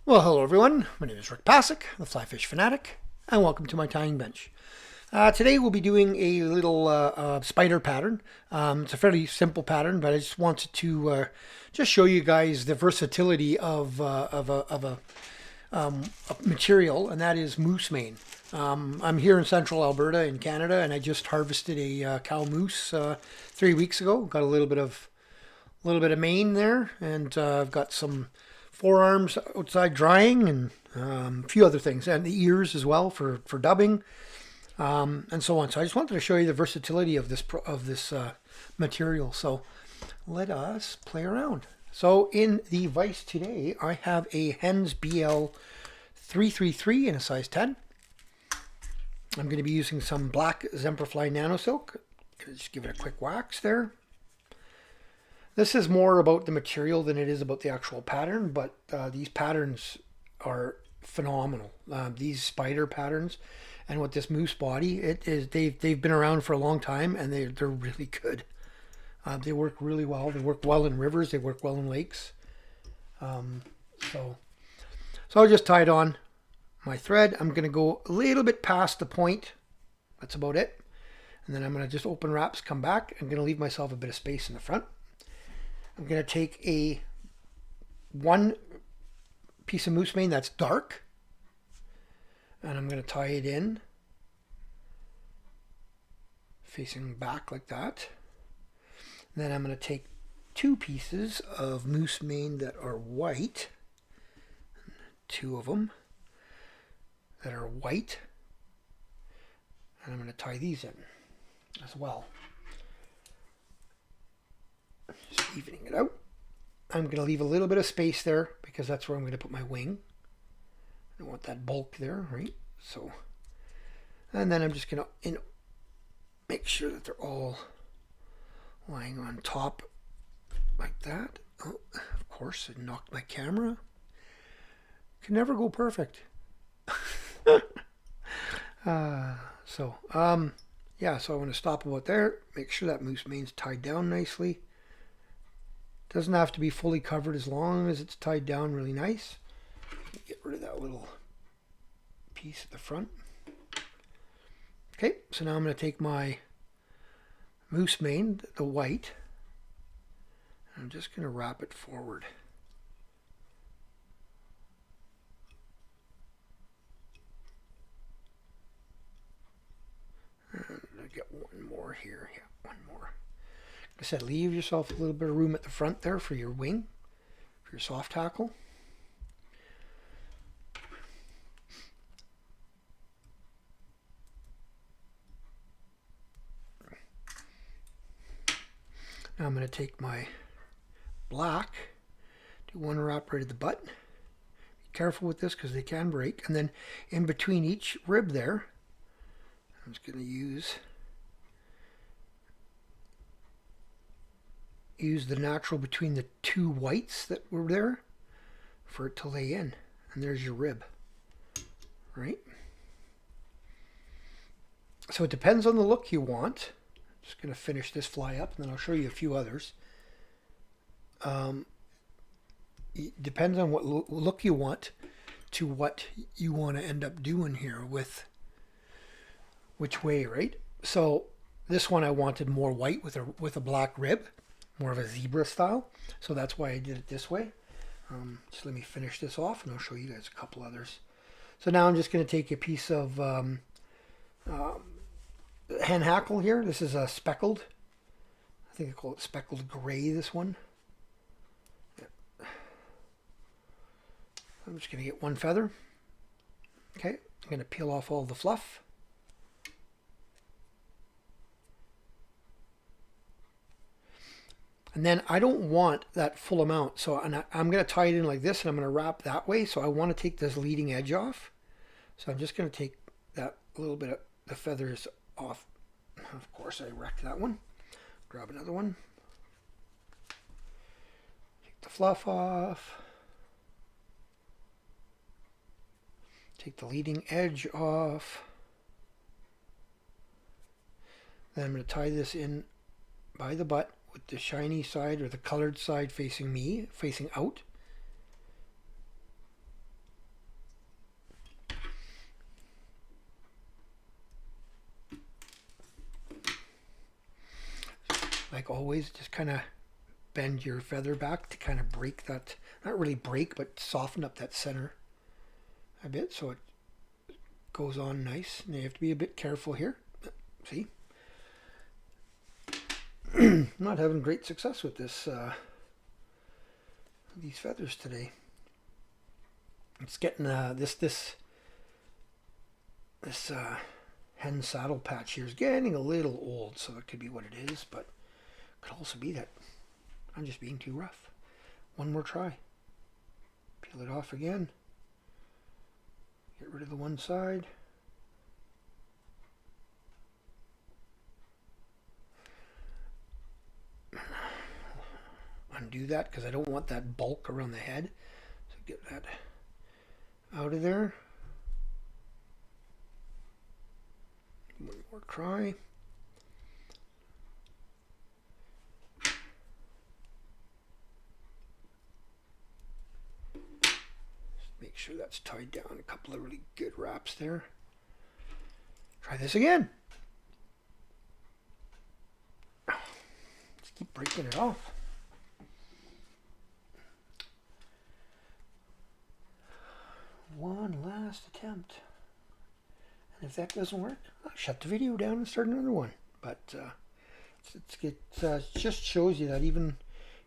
Well, hello everyone. My name is Rick Passek, the FlyFish Fanatic, and welcome to my tying bench. Today we'll be doing a little spider pattern. It's a fairly simple pattern, but I just wanted to just show you guys the versatility of a material, and that is moose mane. I'm here in central Alberta in Canada, and I just harvested a cow moose 3 weeks ago. Got a little bit of mane there, and I've got some forearms outside drying, and a few other things, and the ears as well for dubbing, and so on. So I just wanted to show you the versatility of this material. So let us play around. So in the vise today, I have a Hends BL 333 in a size 10. I'm going to be using some black Semperfli Nano silk. Just give it a quick wax there. This is more about the material than it is about the actual pattern, but these patterns are phenomenal. These spider patterns and with this moose body, they've been around for a long time, and they're really good. They work really well. They work well in rivers. They work well in lakes. So I just tied on my thread. I'm going to go a little bit past the point. That's about it. And then I'm going to just open wraps, come back. I'm going to leave myself a bit of space in the front. I'm going to take one piece of moose mane that's dark, and I'm going to tie it in facing back like that. And then I'm going to take two pieces of moose mane that are white, two of them that are white, and I'm going to tie these in as well. Just evening it out. I'm going to leave a little bit of space there because that's where I'm going to put my wing. I don't want that bulk there, right? So, and then I'm just going to make sure that they're all lying on top like that. Oh, of course, I knocked my camera. Can never go perfect. Yeah, so I want to stop about there. Make sure that moose mane's tied down nicely. Doesn't have to be fully covered as long as it's tied down really nice. Get rid of that little piece at the front. Okay, so now I'm going to take my moose mane, the white, and I'm just going to wrap it forward. And I get one more here. Yeah, one more. Like I said, leave yourself a little bit of room at the front there for your wing, for your soft tackle. Now I'm going to take my black, do one wrap right at the butt. Be careful with this because they can break. And then in between each rib there, I'm just going to use the natural between the two whites that were there for it to lay in. And there's your rib, right? So it depends on the look you want. I'm just going to finish this fly up, and then I'll show you a few others. It depends on what look you want to what you want to end up doing here with which way, right? So this one I wanted more white with a black rib, more of a zebra style. So that's why I did it this way. Just let me finish this off, and I'll show you guys a couple others. So now I'm just going to take a piece of hen hackle here. This is a speckled. I think I call it speckled gray, this one. Yeah. I'm just going to get one feather. Okay, I'm going to peel off all the fluff. And then I don't want that full amount. So I'm going to tie it in like this, and I'm going to wrap that way. So I want to take this leading edge off. So I'm just going to take that little bit of the feathers off. Of course, I wrecked that one. Grab another one. Take the fluff off. Take the leading edge off. Then I'm going to tie this in by the butt with the shiny side or the colored side facing me, facing out. like always, just kind of bend your feather back to kind of break that, not really break, but soften up that center a bit so it goes on nice. And you have to be a bit careful here. See? I'm not having great success with this these feathers today. It's getting this hen saddle patch here is getting a little old, so it could be what it is, but it could also be that I'm just being too rough. One more try. Peel it off again. Get rid of the one side. Undo that because I don't want that bulk around the head. So get that out of there. One more try. Just make sure that's tied down. A couple of really good wraps there. Try this again. Just keep breaking it off. One last attempt. And if that doesn't work, I'll shut the video down and start another one. But it just shows you that even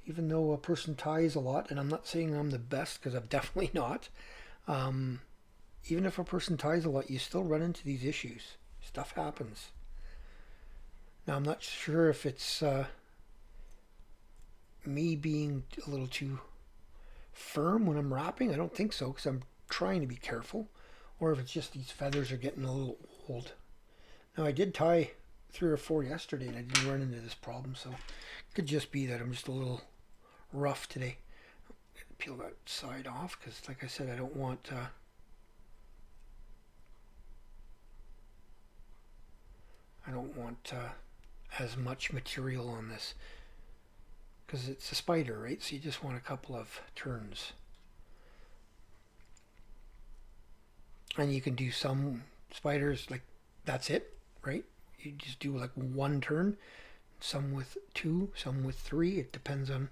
though a person ties a lot, and I'm not saying I'm the best because I'm definitely not, even if a person ties a lot, you still run into these issues. Stuff happens. Now, I'm not sure if it's me being a little too firm when I'm wrapping. I don't think so because I'm trying to be careful, or if it's just these feathers are getting a little old. Now, I did tie 3 or 4 yesterday and I didn't run into this problem, so it could just be that I'm just a little rough today. Peel that side off because, like I said, I don't want as much material on this because it's a spider, right? So you just want a couple of turns. And you can do some spiders like that's it, right? You just do like 1 turn, some with 2, some with 3. It depends on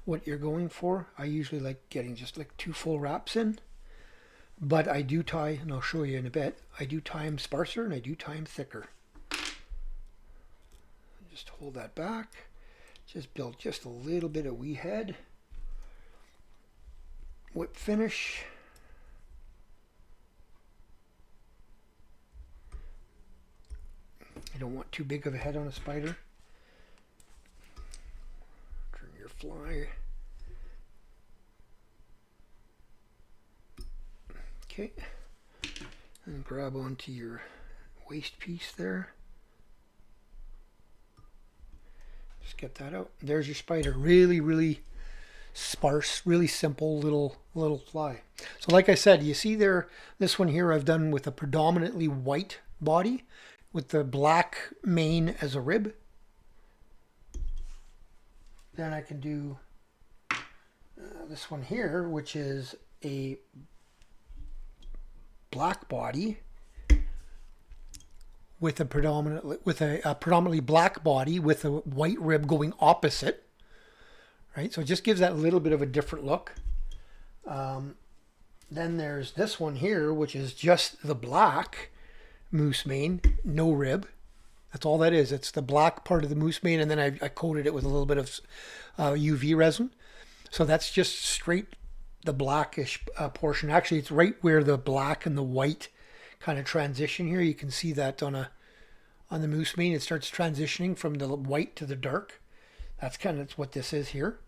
what you're going for. I usually like getting just like 2 full wraps in, but I do tie, and I'll show you in a bit, I do tie them sparser and I do tie them thicker. Just hold that back, just build just a little bit of wee head, whip finish. You don't want too big of a head on a spider. Turn your fly. Okay. And grab onto your waist piece there. Just get that out. There's your spider. Really, really sparse, really simple little fly. So like I said, you see there, this one here I've done with a predominantly white body, with the black mane as a rib. Then I can do this one here, which is a black body with a predominantly black body with a white rib going opposite. Right, so it just gives that little bit of a different look. Then there's this one here, which is just the black moose mane, no rib. That's all that is. It's the black part of the moose mane, and then I coated it with a little bit of UV resin. So that's just straight the blackish portion. Actually, it's right where the black and the white kind of transition here. You can see that on the moose mane. It starts transitioning from the white to the dark. That's kind of what this is here.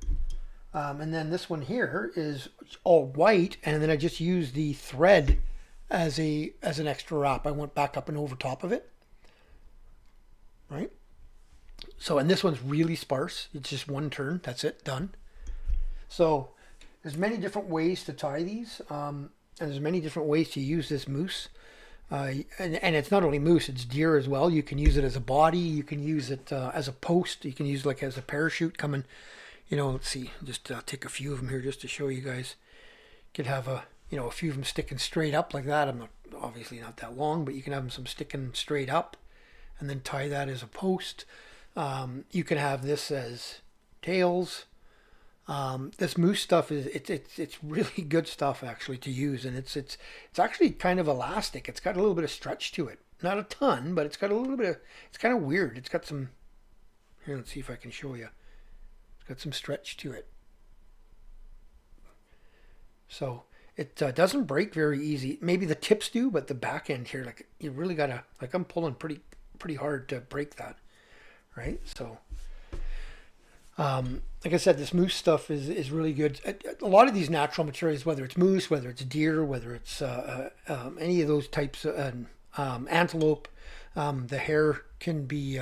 And then this one here is all white, and then I just use the thread as an extra wrap. I went back up and over top of it. Right? So, and this one's really sparse. It's just 1 turn. That's it. Done. So, there's many different ways to tie these. And there's many different ways to use this moose. And it's not only moose, it's deer as well. You can use it as a body. You can use it as a post. You can use it like as a parachute coming. You know, let's see. Just take a few of them here just to show you guys. You could have a few of them sticking straight up like that. I'm not, obviously not that long, but you can have them some sticking straight up and then tie that as a post. You can have this as tails. This moose stuff it's really good stuff actually to use, and it's actually kind of elastic. It's got a little bit of stretch to it, not a ton, but it's got a little bit of. It's kind of weird. It's got some. Here, let's see if I can show you. It's got some stretch to it, so it doesn't break very easy. Maybe the tips do, but the back end here, like you really gotta, like I'm pulling pretty hard to break that, right? So. Like I said, this moose stuff is really good. A lot of these natural materials, whether it's moose, whether it's deer, whether it's any of those types of antelope, the hair can be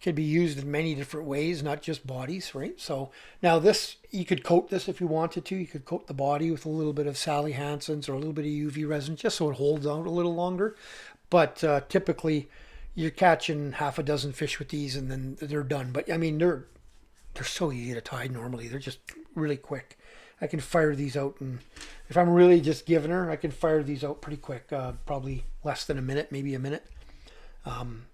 used in many different ways, not just bodies, right? So now this, you could coat this if you wanted to. You could coat the body with a little bit of Sally Hansen's or a little bit of UV resin, just so it holds out a little longer. But typically, you're catching half a dozen fish with these, and then they're done. But I mean, they're so easy to tie normally. They're just really quick. I can fire these out, and if I'm really just giving her, I can fire these out pretty quick, probably less than a minute, maybe a minute. And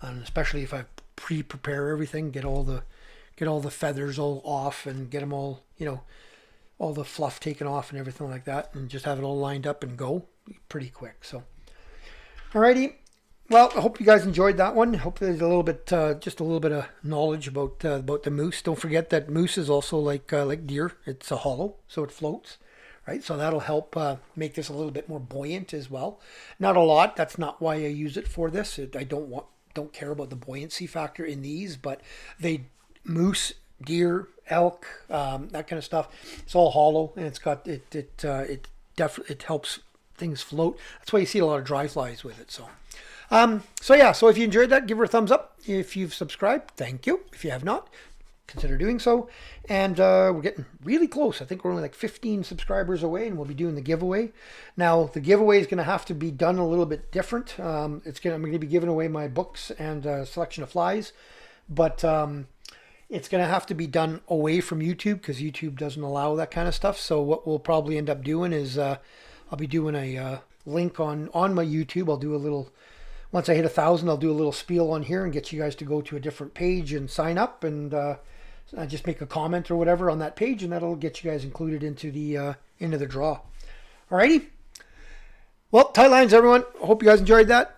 especially if I pre-prepare everything, get all the feathers all off and get them all, all the fluff taken off and everything like that, and just have it all lined up and go pretty quick. So, alrighty. Well, I hope you guys enjoyed that one. Hope there's a little bit, just a little bit of knowledge about the moose. Don't forget that moose is also like deer. It's a hollow, so it floats, right? So that'll help make this a little bit more buoyant as well. Not a lot. That's not why I use it for this. I don't care about the buoyancy factor in these, but moose, deer, elk, that kind of stuff. It's all hollow, and it's got it definitely it helps things float. That's why you see a lot of dry flies with it. So if you enjoyed that, give her a thumbs up. If you've subscribed, thank you. If you have not, consider doing so. And we're getting really close. I think we're only like 15 subscribers away, and we'll be doing the giveaway. Now, the giveaway is going to have to be done a little bit different. I'm going to be giving away my books and a selection of flies, but it's going to have to be done away from YouTube because YouTube doesn't allow that kind of stuff. So what we'll probably end up doing is I'll be doing a link on my YouTube. I'll do a little. Once I hit 1,000, I'll do a little spiel on here and get you guys to go to a different page and sign up, and just make a comment or whatever on that page, and that'll get you guys included into the draw. Alrighty. Well, tie lines, everyone. I hope you guys enjoyed that.